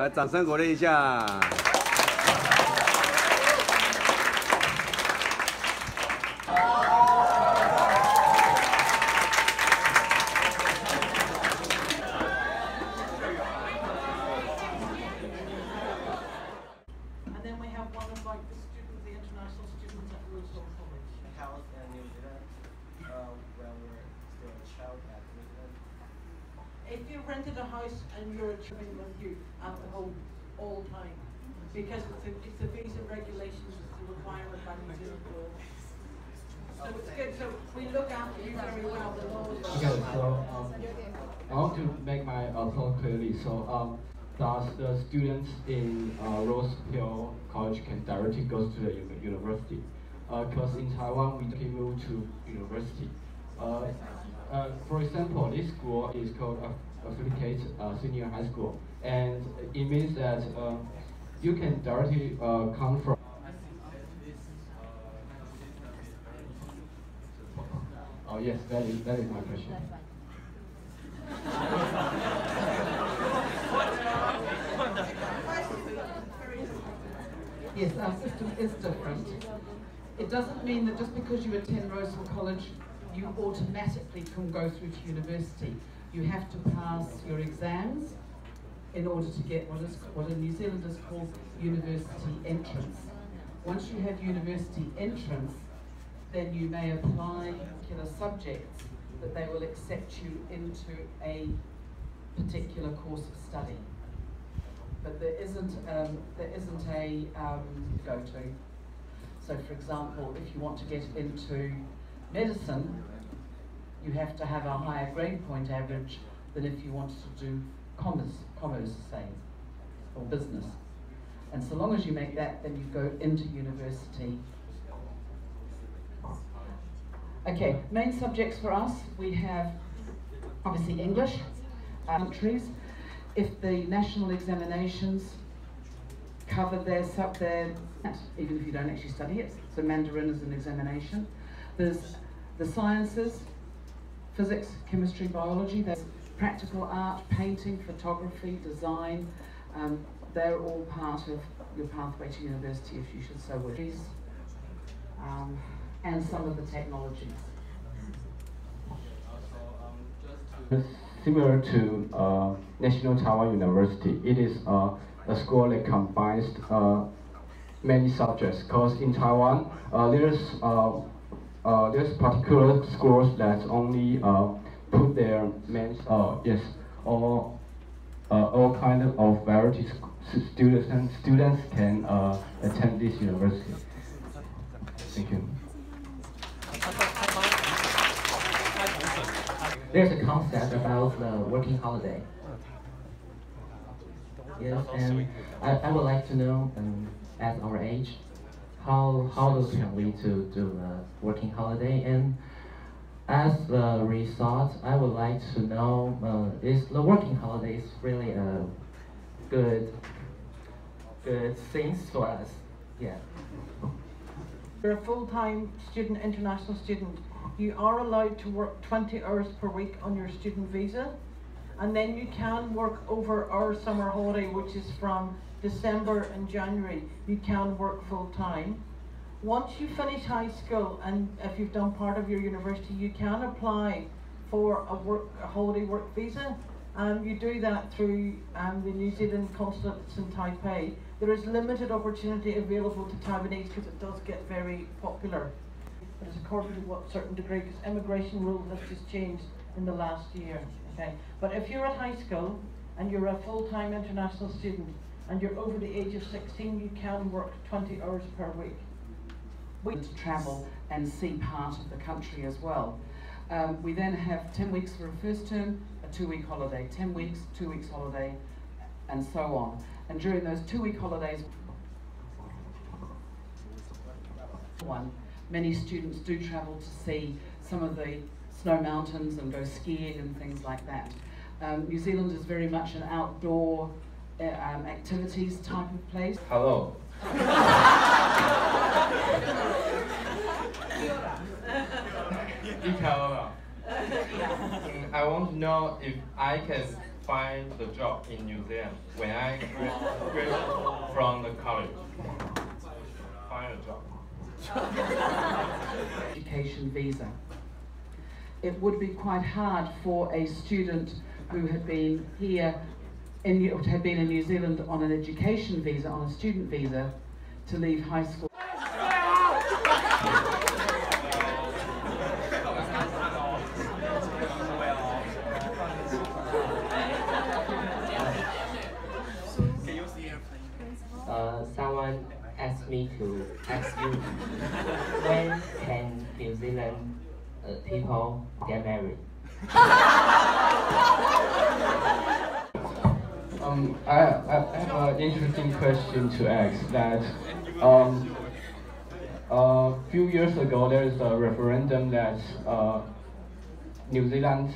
来，掌声鼓励一下。If you rented a house and you're living with you at the home all the time, because it's the visa regulations, it's the requirement by New Zealand law. So it's good. So we look after you very well. The law is okay, so I want to make my thought clearly. So does the students in Rose Hill College can directly go to the university? Because in Taiwan we can move to university. For example, this school is called Affiliate Senior High School, and it means that you can directly come from. Oh yes, that is my question. Yes, our system is different. It doesn't mean that just because you attend Roseville College, you automatically can go through to university. You have to pass your exams in order to get what in New Zealand is called university entrance. Once you have university entrance, then you may apply particular subjects that they will accept you into a particular course of study. But there isn't a go-to. So for example, if you want to get into medicine, you have to have a higher grade point average than if you wanted to do commerce, say, or business. And so long as you make that, then you go into university. Okay, main subjects for us, we have obviously English, countries. If the national examinations cover their even if you don't actually study it, so Mandarin is an examination. There's the sciences, physics, chemistry, biology. There's practical art, painting, photography, design. They're all part of your pathway to university, if you should so wish. And some of the technologies. Similar to National Taiwan University, it is a school that combines many subjects. Because in Taiwan, there's particular schools that only put their main all kind of variety students can attend this university. Thank you. There's a concept about the working holiday. Yes, and I would like to know, at our age, how can we do the working holiday, and as a result, I would like to know, is the working holiday is really a good thing for us? Yeah. You're a full-time student, international student. You are allowed to work 20 hours per week on your student visa, and then you can work over our summer holiday, which is from December and January. You can work full-time. Once you finish high school, and if you've done part of your university, you can apply for a holiday work visa. You do that through the New Zealand consulates in Taipei. There is limited opportunity available to Taiwanese because it does get very popular. But it's according to what certain degree, because immigration rules have just changed in the last year. Okay, but if you're at high school and you're a full-time international student and you're over the age of 16, you can work 20 hours per week. We to travel and see part of the country as well. We then have 10 weeks for a first term, a 2-week holiday, 10 weeks, 2 weeks holiday, and so on. And during those 2-week holidays, many students do travel to see some of the snow mountains and go skiing and things like that. New Zealand is very much an outdoor activities type of place. Hello. I want to know if I can find the job in New Zealand when I graduated from the college. Find a job. Education visa. It would be quite hard for a student who had been here, had been in New Zealand on an education visa, on a student visa, to leave high school. Someone asked me to ask you, when can New Zealand people get married? I have an interesting question to ask. That a few years ago, there is a referendum that New Zealand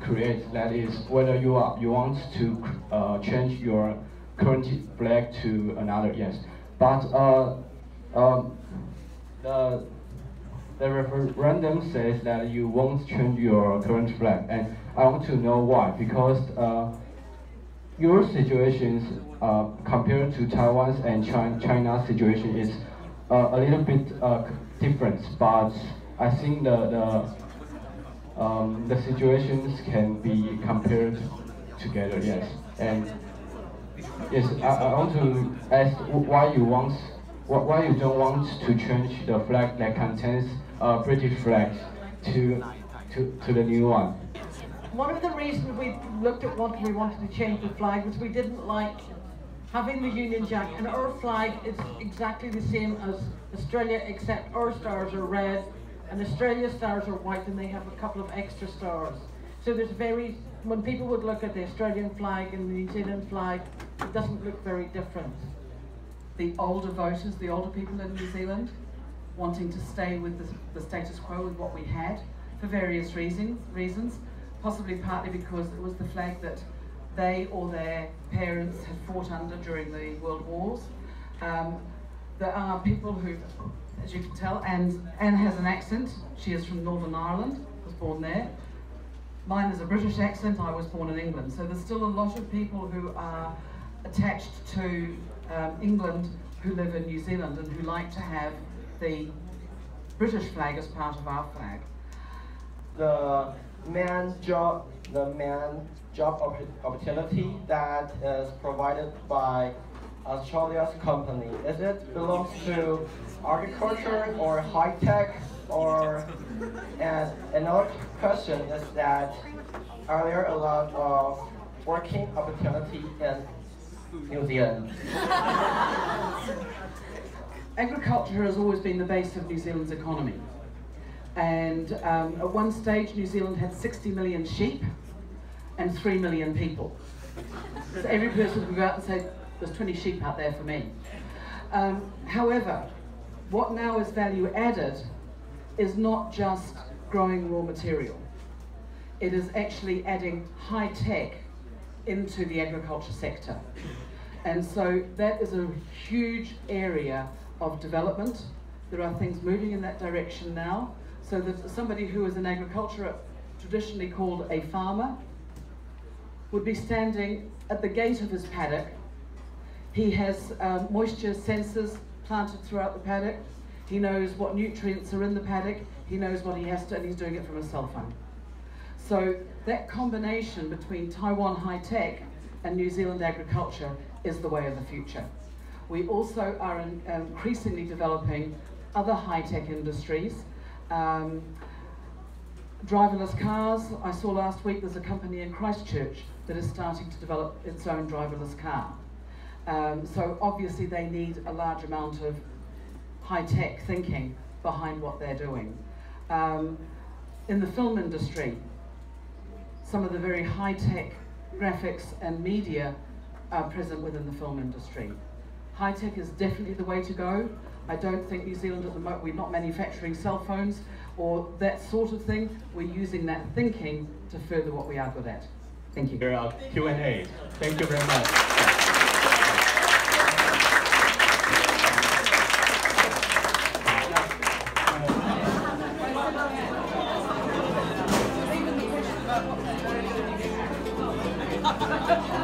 creates. That is whether you want to change your current flag to another. Yes, but the referendum says that you won't change your current flag, and I want to know why. Because your situations compared to Taiwan's and China's situation is a little bit different. But I think the situations can be compared together. Yes, and yes, I want to ask why you don't want to change the flag that contains British flag to the new one. One of the reasons we looked at what we wanted to change the flag was we didn't like having the Union Jack, and our flag is exactly the same as Australia, except our stars are red and Australia's stars are white, and they have a couple of extra stars. So there's when people would look at the Australian flag and the New Zealand flag, it doesn't look very different. The older voters, the older people in New Zealand, wanting to stay with the status quo with what we had for various reasons, possibly partly because it was the flag that they or their parents had fought under during the World Wars. There are people who, as you can tell, Anne has an accent. She is from Northern Ireland, was born there. Mine is a British accent, I was born in England. So there's still a lot of people who are attached to England who live in New Zealand and who like to have the British flag as part of our flag. The main job opportunity that is provided by Australia's company, is it belongs to agriculture or high tech, or? And another question is that are there a lot of working opportunity in New Zealand? Agriculture has always been the base of New Zealand's economy. And at one stage, New Zealand had 60 million sheep and 3 million people. So every person would go out and say, there's 20 sheep out there for me. However, what now is value added is not just growing raw material. It is actually adding high tech into the agriculture sector. And so that is a huge area of development. There are things moving in that direction now, so that somebody who is in agriculture, traditionally called a farmer, would be standing at the gate of his paddock. He has moisture sensors planted throughout the paddock. He knows what nutrients are in the paddock. He knows what he has to, and he's doing it from a cell phone. So that combination between Taiwan high tech and New Zealand agriculture is the way of the future. We also are increasingly developing other high-tech industries. Driverless cars. I saw last week there's a company in Christchurch that is starting to develop its own driverless car. So obviously they need a large amount of high-tech thinking behind what they're doing. In the film industry, some of the very high-tech graphics and media are present within the film industry. High-tech is definitely the way to go. I don't think New Zealand at the moment, we're not manufacturing cell phones or that sort of thing. We're using that thinking to further what we are good at. Thank you. Q&A. Thank you very much. Yeah.